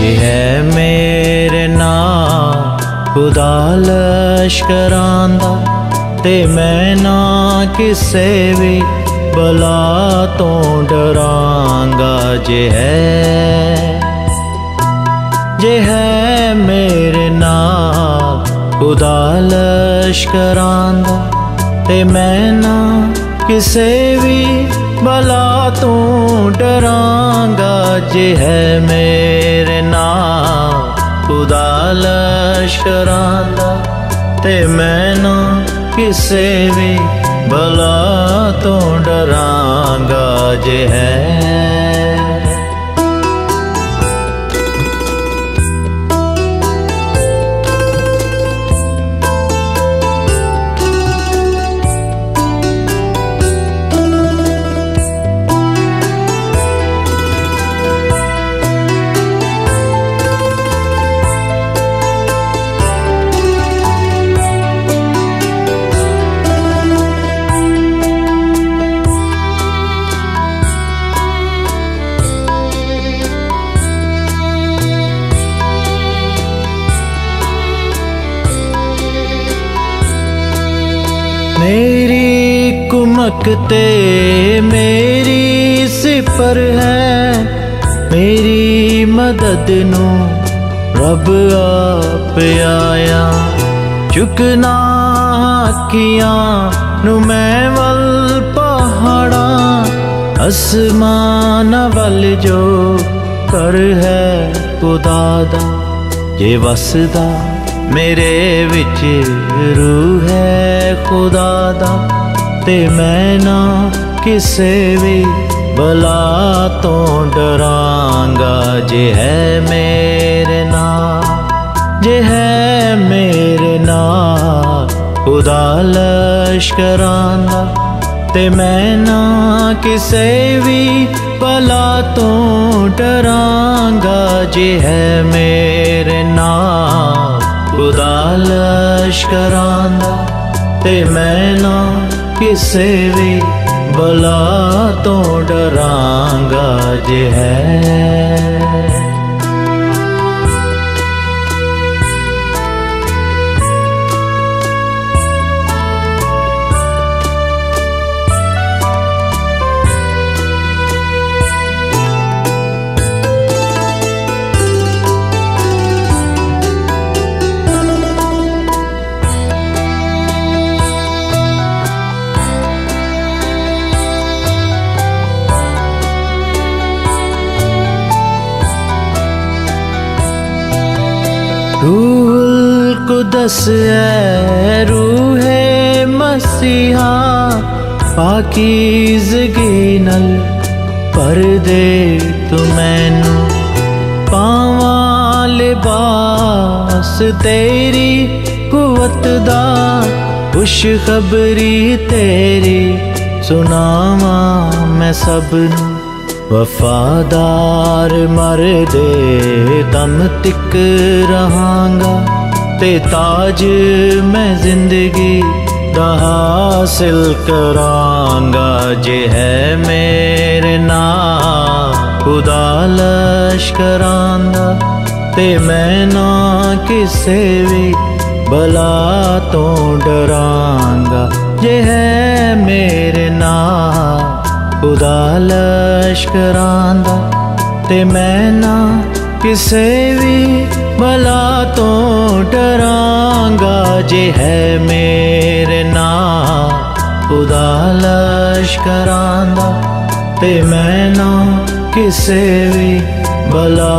ਜੇ ਹੈ ਮੇਰੇ ਨਾਲ ਖੁਦਾ ਲਸ਼ਕਰਾਂ ਦਾ, ਤੇ ਮੈਂ ਨਾ ਕਿਸੇ ਵੀ ਬਲਾ ਤੋਂ ਡਰਾਂਗਾ। ਜੇ ਹੈ ਮੇਰੇ ਨਾਲ ਖੁਦਾ ਲਸ਼ਕਰਾਂ ਦਾ, ਤੇ ਮੈਂ ਨਾ ਕਿਸੇ ਵੀ ਬਲਾ ਤੋਂ ਡਰਾਂਗਾ। ਜੇ ਹੈ ਮੇਰੇ ਨਾਲ ਖੁਦਾ ਲਸ਼ਕਰਾਂ ਦਾ, ਤੇ ਮੈਂ ਨਾ ਕਿਸੇ ਵੀ ਬਲਾ ਤੋਂ ਡਰਾਂਗਾ। ਜੇ मेरी कुमक ते मेरी सिपर है, मेरी मदद नू रब आप आया। चुकना हाकियां नू मैं वल पहाड़ा, आसमान वल जो कर है खुदा दा। जे वसदा मेरे विच रूह है खुदा दा, ते मैं ना किसे भी बला तो डरांगा। जे है मेरे नाल खुदा लश्करां दा, ते मैं ना किसे भी बला तो डरांगा। जे है मेरे नाल खुदा लश्करां दा, ते मैं ना किसे भी बला तो डरांगा। जे रूहुल कुदस है रूहे मसीहा, पाकीज़गी नल पर दे तू मैनू। पावां लिबास तेरी कुवत दा, खुशखबरी तेरी सुनावां मैं सबनू। वफादार मरदे दम तिक रहांगा, ते ताज मैं जिंदगी दा हासिल करांगा। जे है मेरे नाल खुदा लश्करां दा, ते मैं ना किसे भी बला तो डरांगा। जे है मेरे नाल खुदा लश्करां दा, ते मैं ना किसे भी बला तो डरांगा। जे है मेरे नाल खुदा लश्करां दा, ते मैं ना किसे भी बला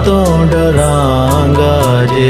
तो डरांगा। जे